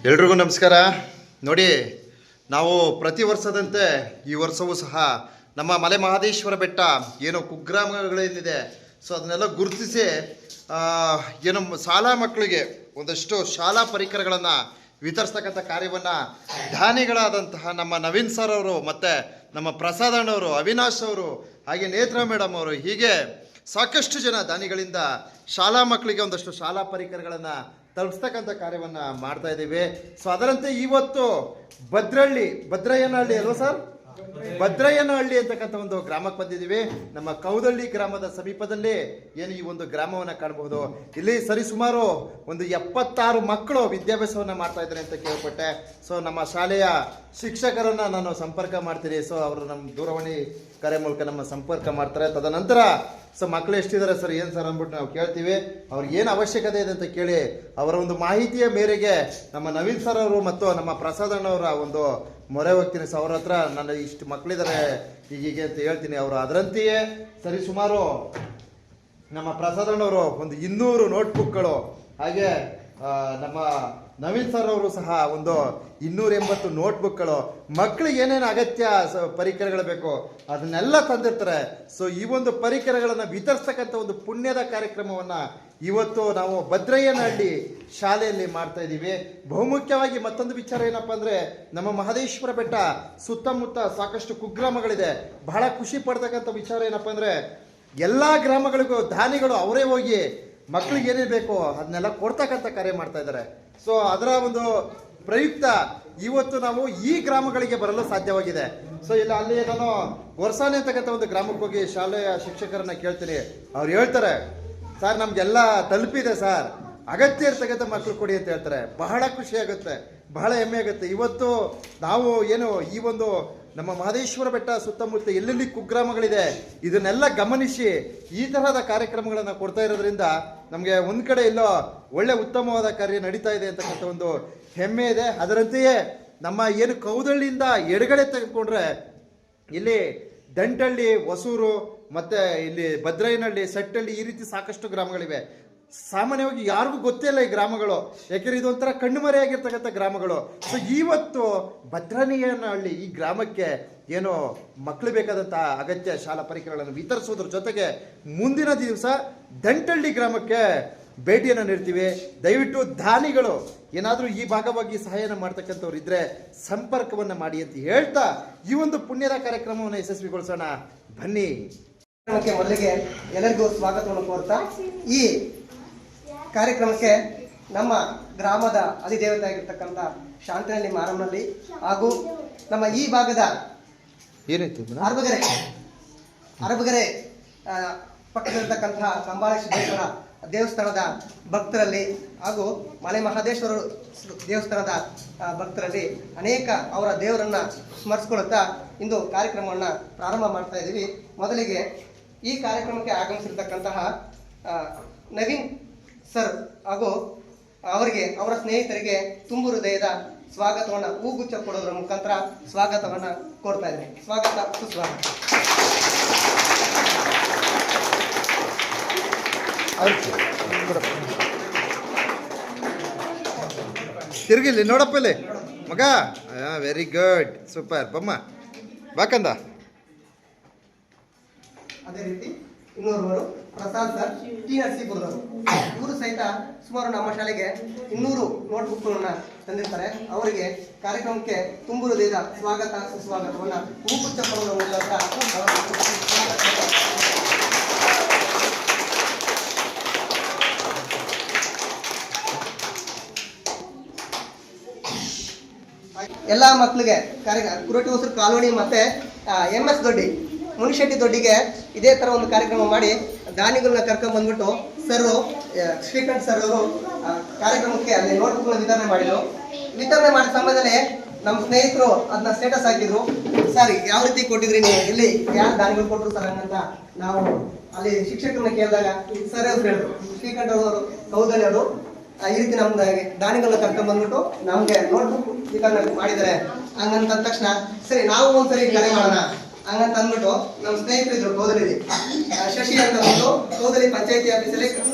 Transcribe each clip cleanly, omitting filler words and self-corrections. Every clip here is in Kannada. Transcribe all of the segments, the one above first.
ಎಲ್ರಿಗೂ ನಮಸ್ಕಾರ. ನೋಡಿ, ನಾವು ಪ್ರತಿ ವರ್ಷದಂತೆ ಈ ವರ್ಷವೂ ಸಹ ನಮ್ಮ ಮಲೆ ಮಹದೇಶ್ವರ ಬೆಟ್ಟ ಏನೋ ಕುಗ್ರಾಮಗಳೇನಿದೆ ಸೊ ಅದನ್ನೆಲ್ಲ ಗುರುತಿಸಿ ಏನು ಶಾಲಾ ಮಕ್ಕಳಿಗೆ ಒಂದಷ್ಟು ಶಾಲಾ ಪರಿಕರಗಳನ್ನು ವಿತರಿಸ್ತಕ್ಕಂಥ ಕಾರ್ಯವನ್ನು ದಾನಿಗಳಾದಂತಹ ನಮ್ಮ ನವೀನ್ ಸರ್ ಅವರು ಮತ್ತು ನಮ್ಮ ಪ್ರಸಾದ್ ಅಣ್ಣವರು, ಅವಿನಾಶ್ ಅವರು, ಹಾಗೆ ನೇತ್ರ ಮೇಡಮ್ ಅವರು, ಹೀಗೆ ಸಾಕಷ್ಟು ಜನ ದಾನಿಗಳಿಂದ ಶಾಲಾ ಮಕ್ಕಳಿಗೆ ಒಂದಷ್ಟು ಶಾಲಾ ಪರಿಕರಗಳನ್ನು ತಲುಪಿಸ್ತಕ್ಕಂಥ ಕಾರ್ಯವನ್ನು ಮಾಡ್ತಾ ಇದ್ದೀವಿ. ಸೊ ಅದರಂತೆ ಇವತ್ತು ಭದ್ರಯ್ಯನಹಳ್ಳಿ ಅಲ್ವಾ ಸರ್, ಭದ್ರಯ್ಯನಹಳ್ಳಿ ಅಂತಕ್ಕಂಥ ಒಂದು ಗ್ರಾಮಕ್ಕೆ ಬಂದಿದ್ದೀವಿ. ನಮ್ಮ ಕೌದಳ್ಳಿ ಗ್ರಾಮದ ಸಮೀಪದಲ್ಲಿ ಏನು ಈ ಒಂದು ಗ್ರಾಮವನ್ನು ಕಾಣಬಹುದು. ಇಲ್ಲಿ ಸರಿಸುಮಾರು ಒಂದು 76 ಮಕ್ಕಳು ವಿದ್ಯಾಭ್ಯಾಸವನ್ನು ಮಾಡ್ತಾ ಇದ್ದಾರೆ ಅಂತ ಕೇಳ್ಪಟ್ಟೆ. ಸೊ ನಮ್ಮ ಶಾಲೆಯ ಶಿಕ್ಷಕರನ್ನು ನಾನು ಸಂಪರ್ಕ ಮಾಡ್ತೀನಿ. ಸೊ ಅವರು ನಮ್ಮ ದೂರವಾಣಿ ಕರೆ ಮೂಲಕ ನಮ್ಮ ಸಂಪರ್ಕ ಮಾಡ್ತಾರೆ. ತದನಂತರ ಸೊ ಮಕ್ಕಳು ಎಷ್ಟಿದ್ದಾರೆ ಸರ್, ಏನು ಸರ್ ಅಂದ್ಬಿಟ್ಟು ನಾವು ಕೇಳ್ತೀವಿ. ಅವ್ರಿಗೆ ಏನು ಅವಶ್ಯಕತೆ ಇದೆ ಅಂತ ಕೇಳಿ ಅವರ ಒಂದು ಮಾಹಿತಿಯ ಮೇರೆಗೆ ನಮ್ಮ ನವೀನ್ ಸರ್ ಅವರು ಮತ್ತು ನಮ್ಮ ಪ್ರಸಾದ್ ಅಣ್ಣವರ ಒಂದು ಮೊರೆ ಹೋಗ್ತೀನಿ. ಸೊ ಅವ್ರ ಹತ್ರ ನನ್ನ ಇಷ್ಟು ಮಕ್ಕಳಿದ್ದಾರೆ ಹೀಗೆ ಅಂತ ಹೇಳ್ತೀನಿ. ಅವರು ಅದರಂತೆಯೇ ಸರಿಸುಮಾರು ನಮ್ಮ ಪ್ರಸಾದ್ ಅಣ್ಣವರು ಒಂದು 200 ನೋಟ್ಬುಕ್ಗಳು, ಹಾಗೆ ನಮ್ಮ ನವೀನ್ ಸರ್ ಅವರು ಸಹ ಒಂದು 280 ನೋಟ್ಬುಕ್ಗಳು, ಮಕ್ಕಳಿಗೆ ಏನೇನು ಅಗತ್ಯ ಪರಿಕರಗಳು ಬೇಕು ಅದನ್ನೆಲ್ಲ ತಂದಿರ್ತಾರೆ. ಸೊ ಈ ಒಂದು ಪರಿಕರಗಳನ್ನು ವಿತರಿಸ್ತಕ್ಕಂಥ ಒಂದು ಪುಣ್ಯದ ಕಾರ್ಯಕ್ರಮವನ್ನು ಇವತ್ತು ನಾವು ಭದ್ರಯ್ಯನಹಳ್ಳಿ ಶಾಲೆಯಲ್ಲಿ ಮಾಡ್ತಾ ಇದ್ದೀವಿ. ಬಹುಮುಖ್ಯವಾಗಿ ಮತ್ತೊಂದು ವಿಚಾರ ಏನಪ್ಪ ಅಂದರೆ, ನಮ್ಮ ಮಹದೇಶ್ವರ ಬೆಟ್ಟ ಸುತ್ತಮುತ್ತ ಸಾಕಷ್ಟು ಕುಗ್ರಾಮಗಳಿದೆ. ಬಹಳ ಖುಷಿ ಪಡ್ತಕ್ಕಂಥ ವಿಚಾರ ಏನಪ್ಪ ಅಂದರೆ, ಎಲ್ಲ ಗ್ರಾಮಗಳಿಗೂ ದಾನಿಗಳು ಅವರೇ ಹೋಗಿ ಮಕ್ಕಳಿಗೆ ಏನೇನು ಬೇಕೋ ಅದನ್ನೆಲ್ಲ ಕೊಡ್ತಕ್ಕಂಥ ಕಾರ್ಯ ಮಾಡ್ತಾ ಇದ್ದಾರೆ. ಸೊ ಅದರ ಒಂದು ಪ್ರಯುಕ್ತ ಇವತ್ತು ನಾವು ಈ ಗ್ರಾಮಗಳಿಗೆ ಬರಲು ಸಾಧ್ಯವಾಗಿದೆ. ಸೊ ಇಲ್ಲ ಅಲ್ಲಿ ನಾನು ಗೊರ್ಸಾನೆ ಅಂತಕ್ಕಂಥ ಒಂದು ಗ್ರಾಮಕ್ಕೆ ಹೋಗಿ ಶಾಲೆಯ ಶಿಕ್ಷಕರನ್ನ ಕೇಳ್ತೀನಿ. ಅವ್ರು ಹೇಳ್ತಾರೆ, ಸರ್ ನಮಗೆಲ್ಲ ತಲುಪಿದೆ ಸರ್, ಅಗತ್ಯ ಇರ್ತಕ್ಕಂಥ ಮಕ್ಕಳು ಕೊಡಿ ಅಂತ ಹೇಳ್ತಾರೆ. ಬಹಳ ಖುಷಿ ಆಗುತ್ತೆ, ಬಹಳ ಹೆಮ್ಮೆ ಆಗುತ್ತೆ. ಇವತ್ತು ನಾವು ಏನು ಈ ಒಂದು ನಮ್ಮ ಮಹದೇಶ್ವರ ಬೆಟ್ಟ ಸುತ್ತಮುತ್ತ ಎಲ್ಲೆಲ್ಲಿ ಕುಗ್ರಾಮಗಳಿದೆ ಇದನ್ನೆಲ್ಲ ಗಮನಿಸಿ ಈ ತರಹದ ಕಾರ್ಯಕ್ರಮಗಳನ್ನು ಕೊಡ್ತಾ ಇರೋದ್ರಿಂದ ನಮಗೆ ಒಂದು ಕಡೆ ಎಲ್ಲೋ ಒಳ್ಳೆ ಉತ್ತಮವಾದ ಕಾರ್ಯ ನಡೀತಾ ಇದೆ ಅಂತಕ್ಕಂಥ ಒಂದು ಹೆಮ್ಮೆ ಇದೆ. ಅದರಂತೆಯೇ ನಮ್ಮ ಏನು ಕೌದಳ್ಳಿಯಿಂದ ಎಡಗಡೆ ತೆಗೆದುಕೊಂಡ್ರೆ ಇಲ್ಲಿ ದಂಟಳ್ಳಿ, ಹೊಸೂರು, ಮತ್ತು ಇಲ್ಲಿ ಭದ್ರಯ್ಯನಹಳ್ಳಿ, ಸೆಟ್ಟಳ್ಳಿ, ಈ ರೀತಿ ಸಾಕಷ್ಟು ಗ್ರಾಮಗಳಿವೆ. ಸಾಮಾನ್ಯವಾಗಿ ಯಾರಿಗೂ ಗೊತ್ತೇ ಇಲ್ಲ ಈ ಗ್ರಾಮಗಳು, ಯಾಕೆಂದ್ರೆ ಇದೊಂಥರ ಕಣ್ಣುಮರೆಯಾಗಿರ್ತಕ್ಕಂಥ ಗ್ರಾಮಗಳು. ಸೊ ಇವತ್ತು ಭದ್ರಯ್ಯನಹಳ್ಳಿ ಈ ಗ್ರಾಮಕ್ಕೆ ಏನು ಮಕ್ಕಳು ಬೇಕಾದಂಥ ಅಗತ್ಯ ಶಾಲಾ ಪರಿಕರಗಳನ್ನು ವಿತರಿಸೋದ್ರ ಜೊತೆಗೆ ಮುಂದಿನ ದಿವಸ ದಂಟಳ್ಳಿ ಗ್ರಾಮಕ್ಕೆ ಭೇಟಿಯನ್ನು ನೀಡ್ತೀವಿ. ದಯವಿಟ್ಟು ದಾನಿಗಳು ಏನಾದರೂ ಈ ಭಾಗವಾಗಿ ಸಹಾಯನ ಮಾಡ್ತಕ್ಕಂಥವ್ರು ಇದ್ರೆ ಸಂಪರ್ಕವನ್ನು ಮಾಡಿ ಅಂತ ಹೇಳ್ತಾ ಈ ಒಂದು ಪುಣ್ಯದ ಕಾರ್ಯಕ್ರಮವನ್ನು ಯಶಸ್ವಿಗೊಳಿಸೋಣ ಬನ್ನಿ. ಮೊದಲಿಗೆ ಎಲ್ಲರಿಗೂ ಸ್ವಾಗತವನ್ನು ಕೋರ್ತಾ, ಈ ಕಾರ್ಯಕ್ರಮಕ್ಕೆ ನಮ್ಮ ಗ್ರಾಮದ ಅಧಿದೇವತೆ ಆಗಿರ್ತಕ್ಕಂಥ ಶಾಂತಿನಹಳ್ಳಿ ಮಾರಮ್ಮನಲ್ಲಿ ಹಾಗೂ ನಮ್ಮ ಈ ಭಾಗದ ಅರಬಗೆರೆ ಪಕ್ಕದಲ್ಲಿರ್ತಕ್ಕಂತಹ ಕಂಬಾಳೇಶ್ವರ ದೇವಸ್ಥಾನದ ಭಕ್ತರಲ್ಲಿ ಹಾಗೂ ಮಲೆ ಮಹದೇಶ್ವರ ದೇವಸ್ಥಾನದ ಭಕ್ತರಲ್ಲಿ ಅನೇಕ ಅವರ ದೇವರನ್ನ ಸ್ಮರಿಸ್ಕೊಳ್ಳುತ್ತಾ ಇಂದು ಕಾರ್ಯಕ್ರಮವನ್ನು ಪ್ರಾರಂಭ ಮಾಡ್ತಾ ಇದ್ದೀವಿ. ಮೊದಲಿಗೆ ಈ ಕಾರ್ಯಕ್ರಮಕ್ಕೆ ಆಗಮಿಸಿರ್ತಕ್ಕಂತಹ ನವೀನ್ ಸರ್ ಹಾಗೂ ಅವರಿಗೆ ಅವರ ಸ್ನೇಹಿತರಿಗೆ ತುಂಬು ಹೃದಯದ ಸ್ವಾಗತವನ್ನು ಹೂಗುಚ್ಛ ಕೊಡೋದ್ರ ಮುಖಾಂತರ ಸ್ವಾಗತವನ್ನು ಕೋರ್ತಾ ಇದ್ದೀನಿ. ಸ್ವಾಗತ, ಸುಸ್ವಾಗತ. ತಿರುಗಿಲ್ಲಿ ನೋಡಪ್ಪ ಇಲ್ಲಿ ಮಗ. ವೆರಿ ಗುಡ್, ಸೂಪರ್, ಬಮ್ಮ ಬಾಕಂದ. ಅದೇ ರೀತಿ ಇನ್ನೋರ್ವರು ಪ್ರಸಾದ್ ಸರ್, ಟಿ ನರಸೀಪುರದವರು, ಇವರು ಸಹಿತ ಸುಮಾರು ನಮ್ಮ ಶಾಲೆಗೆ 200 ನೋಟ್ಬುಕ್ಗಳನ್ನ ತಂದಿರ್ತಾರೆ. ಅವರಿಗೆ ಕಾರ್ಯಕ್ರಮಕ್ಕೆ ತುಂಬು ಹೃದಯದ ಸ್ವಾಗತ, ಸುಸ್ವಾಗತವನ್ನು ಹೂಗುಚ್ಛ ಕೊಡುವ ಮೂಲಕ ಎಲ್ಲ ಮಕ್ಕಳಿಗೆ ಕುರಟಿ ಹೊಸರು ಕಾಲೋನಿ ಮತ್ತೆ MS ದೊಡ್ಡಿ, ಮುನಿಶೆಟ್ಟಿ ದೊಡ್ಡಿಗೆ ಇದೇ ಥರ ಒಂದು ಕಾರ್ಯಕ್ರಮ ಮಾಡಿ ದಾನಿಗಳನ್ನ ಕರ್ಕೊಂಡು ಬಂದ್ಬಿಟ್ಟು ಸರ್ ಶ್ರೀಕಂಠ್ ಸರ್ ಅವರು ಕಾರ್ಯಕ್ರಮಕ್ಕೆ ಅಲ್ಲಿ ನೋಟ್ಬುಕ್ನ ವಿತರಣೆ ಮಾಡಿದ್ರು. ವಿತರಣೆ ಮಾಡಿದ ಸಮಯದಲ್ಲಿ ನಮ್ಮ ಸ್ನೇಹಿತರು ಅದನ್ನ ಸ್ಟೇಟಸ್ ಹಾಕಿದ್ರು. ಸರ್ ಯಾವ ರೀತಿ ಕೊಟ್ಟಿದ್ರಿ ನೀವು, ಎಲ್ಲಿ ಯಾರು ದಾನಿಗಳು ಕೊಟ್ಟರು ಸರ್ ಅಂತ ನಾವು ಅಲ್ಲಿ ಶಿಕ್ಷಕರನ್ನ ಕೇಳಿದಾಗ ಸರ್ ಅವ್ರು ಹೇಳಿದ್ರು, ಶ್ರೀಕಂಠ್ ಅವರು ಕೌದಳ್ಳಿ ಅವರು ಈ ರೀತಿ ನಮ್ದು ದಾನಿಗಳನ್ನ ಕರ್ಕೊಂಡ್ ಬಂದ್ಬಿಟ್ಟು ನಮ್ಗೆ ನೋಟ್ಬುಕ್ ವಿತರಣೆ ಮಾಡಿದ್ದಾರೆ ಹಂಗಂತ ತಕ್ಷಣ ಸರಿ ನಾವು ಒಂದ್ಸರಿ ಕರೆ ಮಾಡೋಣ ಹಂಗಂತ ಅಂದ್ಬಿಟ್ಟು ನಮ್ಮ ಸ್ನೇಹಿತರಿದ್ರು ಕೌದಳ್ಳಿ ಶಶಿ ಅಂತ ಒಂದು ಕೌದಳ್ಳಿ ಪಂಚಾಯತಿ ಆಫೀಸಲ್ಲಿ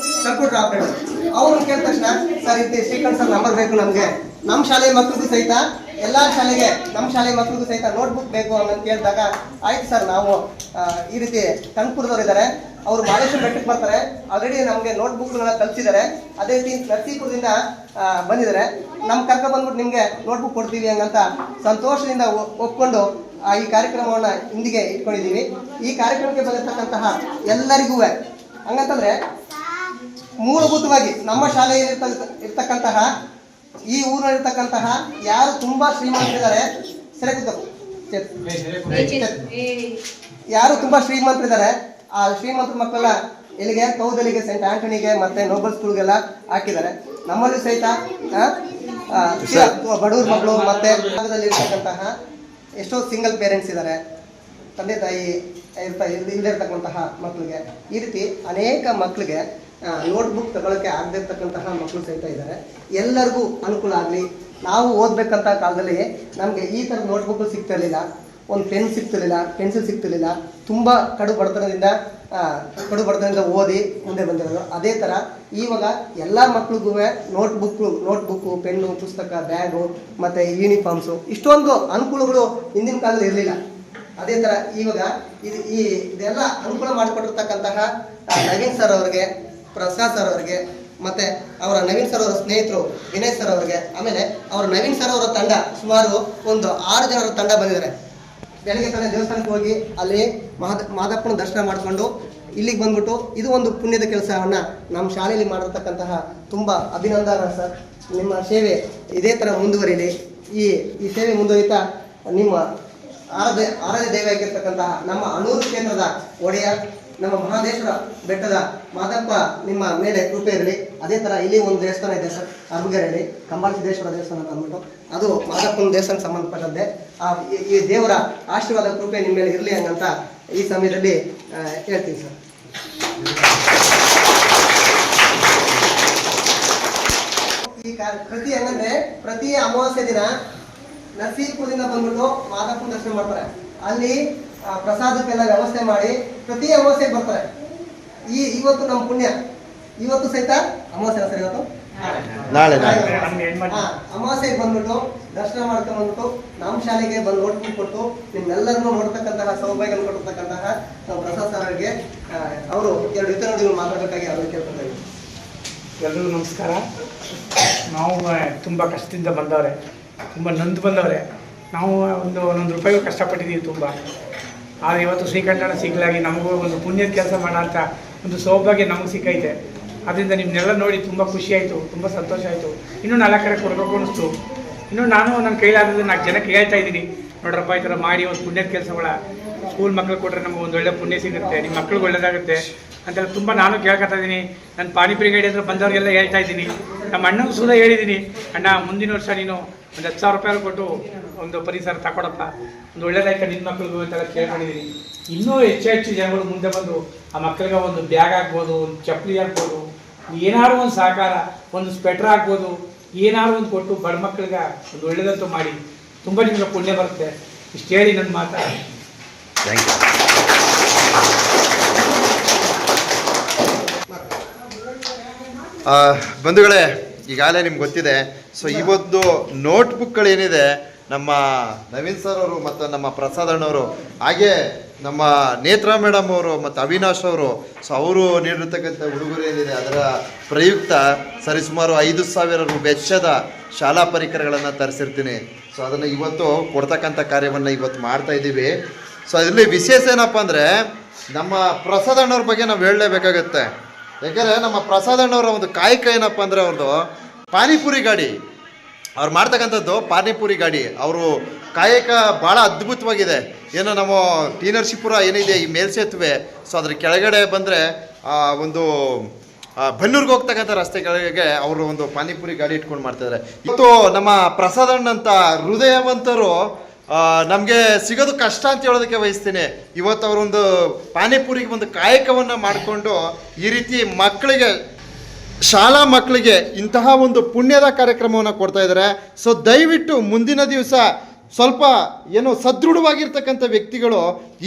ಕಂಪ್ಯೂಟರ್ ಆಪರೇಟರ್ ಅವ್ರನ್ನ ಕೇಳಿದ ತಕ್ಷಣ ಸರ್ ಇತ್ತು ಶ್ರೀಕಂಠ್ ಸರ್ ನಂಬರ್ ಬೇಕು ನಮ್ಗೆ ನಮ್ಮ ಶಾಲೆ ಮಕ್ಕಳಿಗೂ ಸಹಿತ ಎಲ್ಲ ಶಾಲೆಗೆ ನಮ್ಮ ಶಾಲೆ ಮಕ್ಕಳಿಗೂ ಸಹಿತ ನೋಟ್ಬುಕ್ ಬೇಕು ಅಂತ ಕೇಳಿದಾಗ ಆಯ್ತು ಸರ್ ನಾವು ಈ ರೀತಿ ಕಣ್ಪುರದವ್ರು ಇದ್ದಾರೆ, ಅವರು ಮಾದೇಶ್ವರ ಬೆಟ್ಟಕ್ಕೆ ಬರ್ತಾರೆ, ಆಲ್ರೆಡಿ ನಮಗೆ ನೋಟ್ಬುಕ್ಗಳನ್ನ ತಲುಪಿಸಿದ್ದಾರೆ, ಅದೇ ರೀತಿ ನರಸೀಪುರದಿಂದ ಬಂದಿದ್ದಾರೆ, ನಮ್ಮ ಕರ್ಕೊಂಡು ಬಂದ್ಬಿಟ್ಟು ನಿಮಗೆ ನೋಟ್ಬುಕ್ ಕೊಡ್ತೀವಿ ಹಂಗಂತ ಸಂತೋಷದಿಂದ ಒಪ್ಕೊಂಡು ಈ ಕಾರ್ಯಕ್ರಮವನ್ನು ಇಂದಿಗೆ ಇಟ್ಕೊಂಡಿದ್ದೀವಿ. ಈ ಕಾರ್ಯಕ್ರಮಕ್ಕೆ ಬಂದಿರತಕ್ಕಂತಹ ಎಲ್ಲರಿಗೂ ಹಂಗಂತಂದ್ರೆ ಮೂಲಭೂತವಾಗಿ ನಮ್ಮ ಶಾಲೆಯಲ್ಲಿ ಇರ್ತಕ್ಕಂತಹ ಈ ಊರಿನಲ್ಲಿರ್ತಕ್ಕಂತಹ ಯಾರು ತುಂಬಾ ಶ್ರೀಮಂತರಿದ್ದಾರೆ, ಯಾರು ತುಂಬಾ ಶ್ರೀಮಂತರಿದ್ದಾರೆ ಆ ಶ್ರೀಮಂತರ ಮಕ್ಕಳ ಎಲ್ಲಿಗೆ ಕೌದಲಿಗೆ, ಸೆಂಟ್ ಆಂಟನಿಗೆ ಮತ್ತೆ ನೋಬಲ್ ಸ್ಕೂಲ್ಗೆಲ್ಲ ಹಾಕಿದ್ದಾರೆ. ನಮ್ಮಲ್ಲಿ ಸಹಿತ ಬಡವ್ರ ಮಕ್ಕಳು ಮತ್ತೆ ಭಾಗದಲ್ಲಿ ಇರ್ತಕ್ಕಂತಹ ಎಷ್ಟೋ ಸಿಂಗಲ್ ಪೇರೆಂಟ್ಸ್ ಇದ್ದಾರೆ, ತಂದೆ ತಾಯಿ ಇಲ್ಲದಿರ್ತಕ್ಕಂತಹ ಮಕ್ಕಳಿಗೆ, ಈ ರೀತಿ ಅನೇಕ ಮಕ್ಕಳಿಗೆ ನೋಟ್ಬುಕ್ ತಗೊಳ್ಳೋಕ್ಕೆ ಆಗದೆ ಇರ್ತಕ್ಕಂತಹ ಮಕ್ಕಳು ಸಹಿತ ಇದ್ದಾರೆ. ಎಲ್ಲರಿಗೂ ಅನುಕೂಲ ಆಗಲಿ. ನಾವು ಓದಬೇಕಂತ ಕಾಲದಲ್ಲಿ ನಮಗೆ ಈ ಥರದ ನೋಟ್ಬುಕ್ ಸಿಗ್ತಿರಲಿಲ್ಲ, ಒಂದು ಪೆನ್ ಸಿಗ್ತಿರಲಿಲ್ಲ, ಪೆನ್ಸಿಲ್ ಸಿಗ್ತಿರಲಿಲ್ಲ, ತುಂಬ ಕಡು ಬಡತನದಿಂದ ಓದಿ ಮುಂದೆ ಬಂದಿರೋದು. ಅದೇ ಥರ ಇವಾಗ ಎಲ್ಲ ಮಕ್ಳಿಗೂ ನೋಟ್ಬುಕ್ಕು, ಪೆನ್ನು, ಪುಸ್ತಕ, ಬ್ಯಾಗು ಮತ್ತು ಯೂನಿಫಾರ್ಮ್ಸು ಇಷ್ಟೊಂದು ಅನುಕೂಲಗಳು ಹಿಂದಿನ ಕಾಲದಲ್ಲಿ ಇರಲಿಲ್ಲ. ಅದೇ ಥರ ಇವಾಗ ಇದೆಲ್ಲ ಅನುಕೂಲ ಮಾಡಿಕೊಟ್ಟಿರ್ತಕ್ಕಂತಹ ನವೀನ್ ಸರ್ ಅವರಿಗೆ, ಪ್ರಸಾದ್ ಸರ್ ಅವರಿಗೆ, ಮತ್ತು ಅವರ ನವೀನ್ ಸರ್ ಅವರ ಸ್ನೇಹಿತರು ವಿನಯ್ ಸರ್ ಅವರಿಗೆ, ಆಮೇಲೆ ಅವರ ನವೀನ್ ಸರ್ ಅವರ ತಂಡ ಸುಮಾರು ಒಂದು 6 ಜನರ ತಂಡ ಬಂದಿದ್ದಾರೆ. ಬೆಳಗ್ಗೆ ತಾನೇ ದೇವಸ್ಥಾನಕ್ಕೆ ಹೋಗಿ ಅಲ್ಲಿ ಮಾದಪ್ಪನ ದರ್ಶನ ಮಾಡಿಕೊಂಡು ಇಲ್ಲಿಗೆ ಬಂದ್ಬಿಟ್ಟು ಇದು ಒಂದು ಪುಣ್ಯದ ಕೆಲಸವನ್ನು ನಮ್ಮ ಶಾಲೆಯಲ್ಲಿ ಮಾಡಿರ್ತಕ್ಕಂತಹ ತುಂಬ ಅಭಿನಂದನ ಸರ್. ನಿಮ್ಮ ಸೇವೆ ಇದೇ ಥರ ಮುಂದುವರಿಲಿ. ಈ ಸೇವೆ ಮುಂದುವರಿತಾ ನಿಮ್ಮ ಆರಾಧ್ಯ ದೈವವಾಗಿರ್ತಕ್ಕಂತಹ ನಮ್ಮ ಅಣೂರು ಕ್ಷೇತ್ರದ ಒಡೆಯ ನಮ್ಮ ಮಹಾದೇಶ್ವರ ಬೆಟ್ಟದ ಮಾದಪ್ಪ ನಿಮ್ಮ ಮೇಲೆ ಕೃಪೆ ಇರಲಿ. ಅದೇ ಥರ ಇಲ್ಲಿ ಒಂದು ದೇವಸ್ಥಾನ ಇದೆ ಸರ್, ಅರ್ಬುಗೆರೆಯಲ್ಲಿ ಕಂಬಾಳ ಸಿದ್ದೇಶ್ವರ ದೇವಸ್ಥಾನ ಅಂತ ಅಂದ್ಬಿಟ್ಟು, ಅದು ಮಾದಪ್ಪನ ದೇವಸ್ಥಾನಕ್ಕೆ ಸಂಬಂಧಪಟ್ಟದ್ದೇ. ಈ ದೇವರ ಆಶೀರ್ವಾದ ಕೃಪೆ ನಿಮ್ಮ ಮೇಲೆ ಇರಲಿ ಹಂಗಂತ ಈ ಸಮಯದಲ್ಲಿ ಹೇಳ್ತೀನಿ ಸರ್. ಈ ಕೃತಿ ಹೆಂಗಂದ್ರೆ ಪ್ರತಿ ಅಮಾವಾಸ್ಯೆ ದಿನ ನರಸೀಪುರದಿಂದ ಬಂದ್ಬಿಟ್ಟು ಮಾದಪ್ಪನ ದರ್ಶನ ಮಾಡ್ತಾರೆ. ಅಲ್ಲಿ ಪ್ರಸಾದಕ್ಕೆಲ್ಲ ವ್ಯವಸ್ಥೆ ಮಾಡಿ ಪ್ರತಿ ಅಮಾವಾಸ್ಯೆಗೆ ಬರ್ತಾರೆ. ಇವತ್ತು ನಮ್ಮ ಪುಣ್ಯ, ಇವತ್ತು ಸಹಿತ ಅಮಾವಾಸ್ಯೆ ಸರ್, ಇವತ್ತು ನಾಳೆ ಅಮಾವಾಸ್ಯೆಗೆ ಬಂದ್ಬಿಟ್ಟು ದರ್ಶನ ಮಾಡ್ಕೊಂಡು ಬಂದ್ಬಿಟ್ಟು ನಮ್ಮ ಶಾಲೆಗೆ ಬಂದು ನೋಟ್ಬುಕ್ ಕೊಟ್ಟು ನಿಮ್ಮೆಲ್ಲರನ್ನೂ ನೋಡ್ತಕ್ಕಂತಹ ಸೌಭಾಗ್ಯ ಕೊಟ್ಟಿರ್ತಕ್ಕಂತಹ ನಾವು ಪ್ರಸಾದ್ ಸರ್ ಅವರಿಗೆ ಅವರು 2 ವಿತರಣೆಗಳು ಮಾತಾಡಬೇಕಾಗಿ ಅವ್ರಿಗೆ ಕೇಳ್ಕೊತಾ ಇದ್ದೀವಿ. ಎಲ್ಲರಿಗೂ ನಮಸ್ಕಾರ. ನಾವು ತುಂಬ ಕಷ್ಟದಿಂದ ಬಂದವ್ರೆ, ತುಂಬ ನೊಂದು ಬಂದವ್ರೆ. ನಾವು ಒಂದೊಂದು ರೂಪಾಯಿಗೂ ಕಷ್ಟಪಟ್ಟಿದ್ದೀವಿ ತುಂಬ. ಆದರೆ ಇವತ್ತು ಶ್ರೀಕಂಠನ ಸಿಗ್ಲಾಗಿ ನಮಗೂ ಒಂದು ಪುಣ್ಯದ ಕೆಲಸ ಮಾಡೋಂಥ ಒಂದು ಸೌಭಾಗ್ಯ ನಮಗೆ ಸಿಕ್ಕೈತೆ. ಅದರಿಂದ ನಿಮ್ಮನ್ನೆಲ್ಲ ನೋಡಿ ತುಂಬ ಖುಷಿಯಾಯಿತು, ತುಂಬ ಸಂತೋಷ ಆಯಿತು. ಇನ್ನೂ 4 ಕಡೆ ಕೊಡಬೇಕು ಅನ್ನಿಸ್ತು. ಇನ್ನೂ ನಾನು ನನ್ನ ಕೈಲಾದ್ರೆ 4 ಜನಕ್ಕೆ ಹೇಳ್ತಾ ಇದ್ದೀನಿ, ನೋಡ್ರಪ್ಪ ಈ ಥರ ಮಾಡಿ ಒಂದು ಪುಣ್ಯದ ಕೆಲಸಗಳ ಸ್ಕೂಲ್ ಮಕ್ಳಿಗೆ ಕೊಟ್ಟರೆ ನಮಗೆ ಒಂದು ಒಳ್ಳೆ ಪುಣ್ಯ ಸಿಗುತ್ತೆ, ನಿಮ್ಮ ಮಕ್ಳಿಗೆ ಒಳ್ಳೆಯದಾಗುತ್ತೆ ಅಂತೆಲ್ಲ ತುಂಬ ನಾನು ಕೇಳ್ಕೊತಾ ಇದ್ದೀನಿ. ನನ್ನ ಪಾನಿಪುರಿ ಗೈಡ್ ಹತ್ರ ಬಂದವ್ರಿಗೆಲ್ಲ ಹೇಳ್ತಾ ಇದ್ದೀನಿ. ನಮ್ಮ ಅಣ್ಣಗೂ ಸುಧಾ ಹೇಳಿದ್ದೀನಿ, ಅಣ್ಣ ಮುಂದಿನ ವರ್ಷ ನೀನು ಒಂದು 10,000 ರೂಪಾಯಿ ಕೊಟ್ಟು ಒಂದು ಪರಿಸರ ತಗೊಡಪ್ಪ, ಒಂದು ಒಳ್ಳೇದಾಯ್ತು ನಿನ್ನ ಮಕ್ಳಿಗೂ ಅಂತೆಲ್ಲ ಕೇಳ್ಕೊಂಡಿದ್ದೀನಿ. ಇನ್ನೂ ಹೆಚ್ಚು ಜನಗಳು ಮುಂದೆ ಬಂದು ಆ ಮಕ್ಕಳಿಗೆ ಒಂದು ಬ್ಯಾಗ್ ಆಗ್ಬೋದು, ಒಂದು ಚಪ್ಪಲಿ ಆಗ್ಬೋದು, ಏನಾದ್ರು ಒಂದು ಸಹಕಾರ, ಒಂದು ಸ್ವೆಟ್ರ್ ಆಗ್ಬೋದು, ಏನಾದ್ರು ಒಂದು ಕೊಟ್ಟು ಬಡ ಮಕ್ಕಳಿಗೆ ಒಂದು ಒಳ್ಳೇದಂತೂ ಮಾಡಿ. ತುಂಬ ನಿಮಗೆ ಪುಣ್ಯ ಬರುತ್ತೆ. ಇಷ್ಟು ಹೇಳಿ ನನ್ನ ಮಾತು. ಬಂಧುಗಳೇ, ಈಗಾಗಲೇ ನಿಮ್ಗೆ ಗೊತ್ತಿದೆ. ಸೊ ಇವತ್ತು ನೋಟ್ಬುಕ್ಗಳೇನಿದೆ ನಮ್ಮ ನವೀನ್ ಸರ್ ಅವರು ಮತ್ತು ನಮ್ಮ ಪ್ರಸಾದ್ ಅಣ್ಣವರು, ಹಾಗೆ ನಮ್ಮ ನೇತ್ರಾ ಮೇಡಮ್ ಅವರು ಮತ್ತು ಅವಿನಾಶ್ ಅವರು, ಸೊ ಅವರು ನೀಡಿರ್ತಕ್ಕಂಥ ಉಡುಗೊರೆ ಏನಿದೆ ಅದರ ಪ್ರಯುಕ್ತ ಸರಿಸುಮಾರು 5,000 ರು ವೆಚ್ಚದ ಶಾಲಾ ಪರಿಕರಗಳನ್ನು ತರಿಸಿರ್ತೀನಿ. ಸೊ ಅದನ್ನು ಇವತ್ತು ಕೊಡ್ತಕ್ಕಂಥ ಕಾರ್ಯವನ್ನು ಇವತ್ತು ಮಾಡ್ತಾ ಇದ್ದೀವಿ. ಸೊ ಅದರಲ್ಲಿ ವಿಶೇಷ ಏನಪ್ಪ ಅಂದರೆ ನಮ್ಮ ಪ್ರಸಾದ್ ಅಣ್ಣವ್ರ ಬಗ್ಗೆ ನಾವು ಹೇಳಲೇಬೇಕಾಗತ್ತೆ. ಯಾಕೆಂದರೆ ನಮ್ಮ ಪ್ರಸಾದ್ ಅಣ್ಣವರ ಒಂದು ಕಾಯಕ ಏನಪ್ಪ ಅಂದರೆ ಅವ್ರದ್ದು ಪಾನಿಪುರಿ ಗಾಡಿ, ಅವ್ರು ಮಾಡ್ತಕ್ಕಂಥದ್ದು ಪಾನಿಪುರಿ ಗಾಡಿ. ಅವರು ಕಾಯಕ ಭಾಳ ಅದ್ಭುತವಾಗಿದೆ. ಏನೋ ನಮ್ಮ ಟಿ ನರಸೀಪುರ ಏನಿದೆ ಈ ಮೇಲ್ಸೇತುವೆ, ಸೊ ಅದ್ರ ಕೆಳಗಡೆ ಬಂದರೆ ಒಂದು ಬನ್ನೂರ್ಗೆ ಹೋಗ್ತಕ್ಕಂಥ ರಸ್ತೆಗಳಿಗೆ ಅವರು ಒಂದು ಪಾನಿಪುರಿ ಗಾಡಿ ಇಟ್ಕೊಂಡು ಮಾಡ್ತಿದ್ದಾರೆ. ಇವತ್ತು ನಮ್ಮ ಪ್ರಸಾದ್ ಅಣ್ಣಂತ ಹೃದಯವಂತರು ನಮಗೆ ಸಿಗೋದು ಕಷ್ಟ ಅಂತ ಹೇಳೋದಕ್ಕೆ ಬಯಸ್ತೀನಿ. ಇವತ್ತು ಅವರೊಂದು ಪಾನಿಪುರಿಗೆ ಒಂದು ಕಾಯಕವನ್ನು ಮಾಡಿಕೊಂಡು ಈ ರೀತಿ ಮಕ್ಕಳಿಗೆ, ಶಾಲಾ ಮಕ್ಕಳಿಗೆ ಇಂತಹ ಒಂದು ಪುಣ್ಯದ ಕಾರ್ಯಕ್ರಮವನ್ನು ಕೊಡ್ತಾ ಇದ್ದಾರೆ. ಸೊ ದಯವಿಟ್ಟು ಮುಂದಿನ ದಿವಸ ಸ್ವಲ್ಪ ಏನೋ ಸದೃಢವಾಗಿರ್ತಕ್ಕಂಥ ವ್ಯಕ್ತಿಗಳು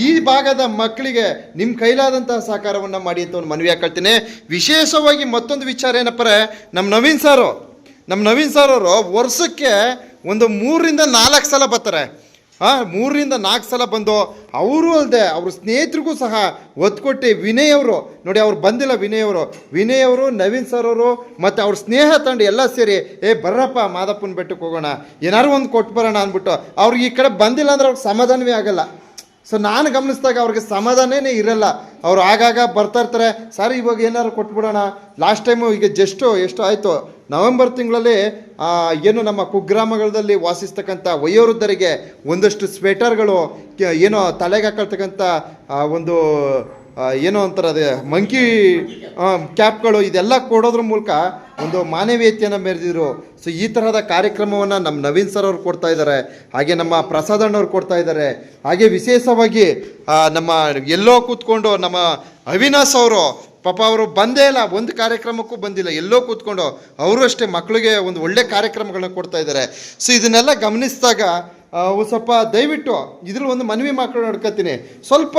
ಈ ಭಾಗದ ಮಕ್ಕಳಿಗೆ ನಿಮ್ಮ ಕೈಲಾದಂತಹ ಸಹಕಾರವನ್ನು ಮಾಡಿ ಅಂತ ಒಂದು ಮನವಿ ಹಾಕೊಳ್ತೀನಿ. ವಿಶೇಷವಾಗಿ ಮತ್ತೊಂದು ವಿಚಾರ ಏನಪ್ಪ, ನಮ್ಮ ನವೀನ್ ಸಾರು ನಮ್ಮ ನವೀನ್ ಸರ್ ಅವರು ವರ್ಷಕ್ಕೆ ಒಂದು 3-4 ಸಲ ಬರ್ತಾರೆ. 3-4 ಸಲ ಬಂದು ಅವರು ಅಲ್ಲದೆ ಅವ್ರ ಸ್ನೇಹಿತರಿಗೂ ಸಹ ಒತ್ತು ಕೊಟ್ಟು ವಿನಯ್ ಅವರು ನೋಡಿ, ಅವ್ರು ಬಂದಿಲ್ಲ. ವಿನಯ್ ಅವರು ನವೀನ್ ಸರ್ ಅವರು ಮತ್ತು ಅವ್ರ ಸ್ನೇಹ ತಂಡ ಎಲ್ಲ ಸೇರಿ ಬರ್ರಪ್ಪ ಮಾದಪ್ಪನ ಬೆಟ್ಟಕ್ಕೆ ಹೋಗೋಣ, ಏನಾರು ಒಂದು ಕೊಟ್ಟು ಬರೋಣ ಅಂದ್ಬಿಟ್ಟು ಅವ್ರಿಗೆ ಈ ಕಡೆ ಬಂದಿಲ್ಲ ಅಂದ್ರೆ ಅವ್ರಿಗೆ ಸಮಾಧಾನವೇ ಆಗಲ್ಲ. ಸೊ ನಾನು ಗಮನಿಸಿದಾಗ ಅವ್ರಿಗೆ ಸಮಾಧಾನನೇ ಇರಲ್ಲ. ಅವರು ಆಗಾಗ ಬರ್ತಾ ಇರ್ತಾರೆ, ಸರ್ ಇವಾಗ ಏನಾದ್ರು ಕೊಟ್ಬಿಡೋಣ. ಲಾಸ್ಟ್ ಟೈಮು ಈಗ ಎಷ್ಟು ಆಯಿತು, ನವೆಂಬರ್ ತಿಂಗಳಲ್ಲಿ ಏನು ನಮ್ಮ ಕುಗ್ರಾಮಗಳಲ್ಲಿ ವಾಸಿಸ್ತಕ್ಕಂಥ ವಯೋವೃದ್ಧರಿಗೆ ಒಂದಷ್ಟು ಸ್ವೆಟರ್ಗಳು, ಏನೋ ತಲೆಗೆ ಹಾಕೊಳ್ತಕ್ಕಂಥ ಒಂದು ಏನೋ ಅಂತಾರೆ ಅದೇ ಮಂಕಿ ಕ್ಯಾಪ್ಗಳು, ಇದೆಲ್ಲ ಕೊಡೋದ್ರ ಮೂಲಕ ಒಂದು ಮಾನವೀಯತೆಯನ್ನು ಮೆರೆದಿದ್ರು. ಸೊ ಈ ತರಹದ ಕಾರ್ಯಕ್ರಮವನ್ನು ನಮ್ಮ ನವೀನ್ ಸರ್ ಅವ್ರು ಕೊಡ್ತಾ ಇದ್ದಾರೆ, ಹಾಗೆ ನಮ್ಮ ಪ್ರಸಾದ್ ಅಣ್ಣವ್ರು ಕೊಡ್ತಾ ಇದ್ದಾರೆ. ಹಾಗೆ ವಿಶೇಷವಾಗಿ ನಮ್ಮ ಎಲ್ಲೋ ಕೂತ್ಕೊಂಡು ನಮ್ಮ ಅವಿನಾಶ್ ಅವರು ಪಾಪ ಅವರು ಬಂದೇ ಇಲ್ಲ, ಒಂದು ಕಾರ್ಯಕ್ರಮಕ್ಕೂ ಬಂದಿಲ್ಲ, ಎಲ್ಲೋ ಕೂತ್ಕೊಂಡು ಅವರು ಅಷ್ಟೇ ಮಕ್ಕಳಿಗೆ ಒಂದು ಒಳ್ಳೆ ಕಾರ್ಯಕ್ರಮಗಳನ್ನ ಕೊಡ್ತಾ ಇದ್ದಾರೆ. ಸೊ ಇದನ್ನೆಲ್ಲ ಗಮನಿಸಿದಾಗ ಸ್ವಲ್ಪ ದಯವಿಟ್ಟು ಇದ್ರಲ್ಲಿ ಒಂದು ಮನವಿ ಮಾಡ್ಕೊತೀನಿ, ಸ್ವಲ್ಪ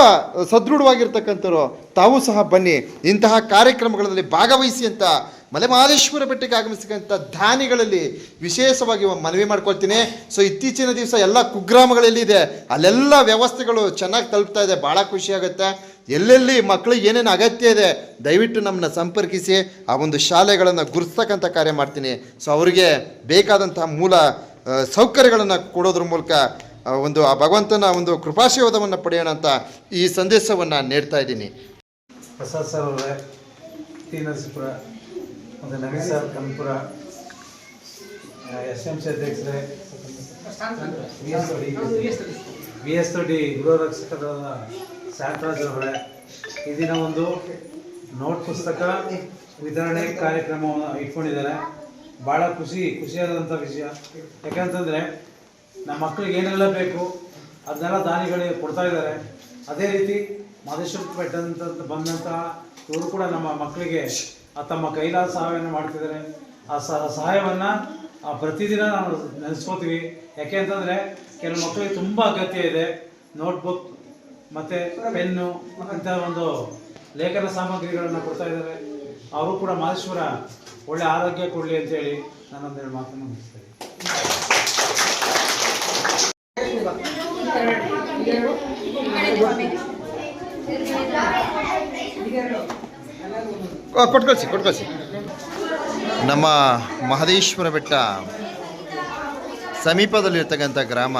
ಸದೃಢವಾಗಿರ್ತಕ್ಕಂಥವ್ರು ತಾವು ಸಹ ಬನ್ನಿ, ಇಂತಹ ಕಾರ್ಯಕ್ರಮಗಳಲ್ಲಿ ಭಾಗವಹಿಸಿ ಅಂತ ಮಲೆಮಹದೇಶ್ವರ ಬೆಟ್ಟಕ್ಕೆ ಆಗಮಿಸ್ತಕ್ಕಂಥ ದಾನಿಗಳಲ್ಲಿ ವಿಶೇಷವಾಗಿ ಮನವಿ ಮಾಡ್ಕೊಳ್ತೀನಿ. ಸೊ ಇತ್ತೀಚಿನ ದಿವಸ ಎಲ್ಲ ಕುಗ್ರಾಮಗಳಲ್ಲಿದೆ, ಅಲ್ಲೆಲ್ಲ ವ್ಯವಸ್ಥೆಗಳು ಚೆನ್ನಾಗಿ ತಲುಪ್ತಾ ಇದೆ, ಭಾಳ ಖುಷಿಯಾಗುತ್ತೆ. ಎಲ್ಲೆಲ್ಲಿ ಮಕ್ಕಳಿಗೆ ಏನೇನು ಅಗತ್ಯ ಇದೆ ದಯವಿಟ್ಟು ನಮ್ಮನ್ನ ಸಂಪರ್ಕಿಸಿ ಆ ಒಂದು ಶಾಲೆಗಳನ್ನು ಗುರುತಿಸ್ತಕ್ಕಂಥ ಕಾರ್ಯ ಮಾಡ್ತೀನಿ. ಸೊ ಅವರಿಗೆ ಬೇಕಾದಂತಹ ಮೂಲ ಸೌಕರ್ಯಗಳನ್ನು ಕೊಡೋದ್ರ ಮೂಲಕ ಒಂದು ಆ ಭಗವಂತನ ಒಂದು ಕೃಪಾಶೀರ್ವಾದವನ್ನು ಪಡೆಯೋಣ ಅಂತ ಈ ಸಂದೇಶವನ್ನು ನೀಡ್ತಾ ಇದ್ದೀನಿ. ಪ್ರಸಾದ್ ಸರ್ ಅವರೇ, ಟಿ ನರಸೀಪುರ ಮತ್ತು ನವೀನ್ ಸರ್ ಕನ್ಪುರ, SMC ಅಧ್ಯಕ್ಷರೇ, VS ದೊಡ್ಡಿ ಗೃಹ ರಕ್ಷಕರಾದ ಶಾಂತರಾಜ್ ಅವರೇ, ಈ ದಿನ ಒಂದು ನೋಟ್ ಪುಸ್ತಕ ವಿತರಣೆ ಕಾರ್ಯಕ್ರಮವನ್ನು ಇಟ್ಕೊಂಡಿದ್ದಾರೆ. ಭಾಳ ಖುಷಿಯಾದಂಥ ವಿಷಯ. ಯಾಕಂತಂದರೆ ನಮ್ಮ ಮಕ್ಕಳಿಗೆ ಏನೆಲ್ಲ ಬೇಕು ಅದನ್ನೆಲ್ಲ ದಾನಿಗಳಿಗೆ ಕೊಡ್ತಾ ಇದ್ದಾರೆ. ಅದೇ ರೀತಿ ಮಹದೇಶ್ವರ ಬೆಟ್ಟ ಅಂತ ಬಂದಂತಹ ಇವರು ಕೂಡ ನಮ್ಮ ಮಕ್ಕಳಿಗೆ ತಮ್ಮ ಕೈಲಾದ ಸಹಾಯವನ್ನು ಮಾಡ್ತಿದ್ದಾರೆ. ಆ ಸಹಾಯವನ್ನು ಪ್ರತಿದಿನ ನಾವು ನೆನೆಸ್ಕೋತೀವಿ. ಯಾಕೆ ಅಂತಂದರೆ ಕೆಲವು ಮಕ್ಕಳಿಗೆ ತುಂಬ ಅಗತ್ಯ ಇದೆ. ನೋಟ್ಬುಕ್ ಮತ್ತು ಪೆನ್ನು ಇಂಥ ಒಂದು ಲೇಖನ ಸಾಮಗ್ರಿಗಳನ್ನು ಕೊಡ್ತಾ ಇದ್ದಾರೆ. ಅವರು ಕೂಡ ಮಹದೇಶ್ವರ ಒಳ್ಳೆ ಆರೋಗ್ಯ ಕೊಡಲಿ ಅಂತೇಳಿ ನಾನೊಂದೆರಡು ಮಾತನ್ನು ಮುಗಿಸ್ತೇನೆ. ಕೊಟ್ಕಳಿಸಿ. ನಮ್ಮ ಮಹದೇಶ್ವರ ಬೆಟ್ಟ ಸಮೀಪದಲ್ಲಿರ್ತಕ್ಕಂಥ ಗ್ರಾಮ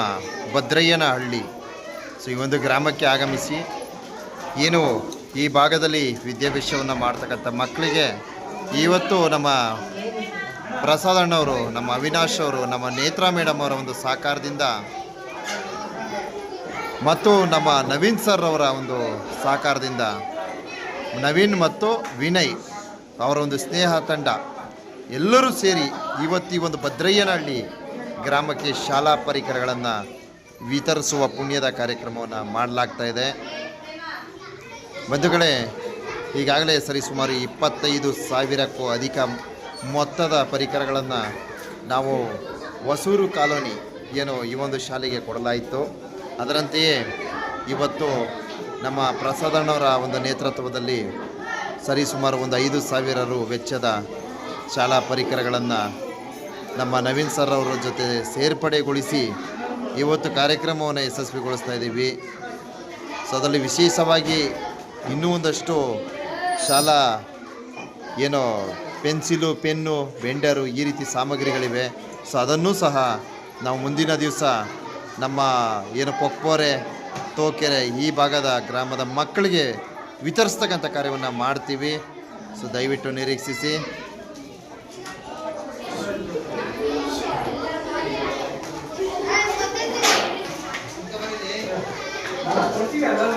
ಭದ್ರಯ್ಯನಹಳ್ಳಿ. ಸೊ ಈ ಒಂದು ಗ್ರಾಮಕ್ಕೆ ಆಗಮಿಸಿ ಏನು ಈ ಭಾಗದಲ್ಲಿ ವಿದ್ಯಾಭ್ಯಾಸವನ್ನು ಮಾಡ್ತಕ್ಕಂಥ ಮಕ್ಕಳಿಗೆ ಇವತ್ತು ನಮ್ಮ ಪ್ರಸಾದ್ ಅಣ್ಣವರು, ನಮ್ಮ ಅವಿನಾಶ್ ಅವರು, ನಮ್ಮ ನೇತ್ರಾ ಮೇಡಮ್ ಅವರ ಒಂದು ಸಹಕಾರದಿಂದ ಮತ್ತು ನಮ್ಮ ನವೀನ್ ಸರ್ ಅವರ ಒಂದು ಸಹಕಾರದಿಂದ, ನವೀನ್ ಮತ್ತು ವಿನಯ್ ಅವರ ಒಂದು ಸ್ನೇಹ ತಂಡ ಎಲ್ಲರೂ ಸೇರಿ ಇವತ್ತು ಈ ಒಂದು ಭದ್ರಯ್ಯನಹಳ್ಳಿ ಗ್ರಾಮಕ್ಕೆ ಶಾಲಾ ಪರಿಕರಗಳನ್ನು ವಿತರಿಸುವ ಪುಣ್ಯದ ಕಾರ್ಯಕ್ರಮವನ್ನು ಮಾಡಲಾಗ್ತಾ ಇದೆ. ಬಂಧುಗಳೇ, ಈಗಾಗಲೇ ಸರಿಸುಮಾರು 25,000ಕ್ಕೂ ಅಧಿಕ ಮೊತ್ತದ ಪರಿಕರಗಳನ್ನು ನಾವು ಹೊಸೂರು ಕಾಲೋನಿ ಏನು ಈ ಒಂದು ಶಾಲೆಗೆ ಕೊಡಲಾಯಿತು. ಅದರಂತೆಯೇ ಇವತ್ತು ನಮ್ಮ ಪ್ರಸಾದಣ್ಣವರ ಒಂದು ನೇತೃತ್ವದಲ್ಲಿ ಸರಿಸುಮಾರು ಒಂದು 5,000 ರು ವೆಚ್ಚದ ಶಾಲಾ ಪರಿಕರಗಳನ್ನು ನಮ್ಮ ನವೀನ್ ಸರ್ ಅವರ ಜೊತೆ ಸೇರ್ಪಡೆಗೊಳಿಸಿ ಇವತ್ತು ಕಾರ್ಯಕ್ರಮವನ್ನು ಯಶಸ್ವಿಗೊಳಿಸ್ತಾ ಇದ್ದೀವಿ. ಸೊ ಅದರಲ್ಲಿ ವಿಶೇಷವಾಗಿ ಇನ್ನೂ ಒಂದಷ್ಟು ಶಾಲಾ ಏನೋ ಪೆನ್ಸಿಲು, ಪೆನ್ನು, ಬೆಂಡರು ಈ ರೀತಿ ಸಾಮಗ್ರಿಗಳಿವೆ. ಸೊ ಅದನ್ನೂ ಸಹ ನಾವು ಮುಂದಿನ ದಿವಸ ನಮ್ಮ ಏನು ಕೊಕ್ಕೋರೆ, ತೋಕೆರೆ ಈ ಭಾಗದ ಗ್ರಾಮದ ಮಕ್ಕಳಿಗೆ ವಿತರಿಸ್ತಕ್ಕಂಥ ಕಾರ್ಯವನ್ನು ಮಾಡ್ತೀವಿ. ಸೊ ದಯವಿಟ್ಟು ನಿರೀಕ್ಷಿಸಿ. ಎಲ್ಲರೂ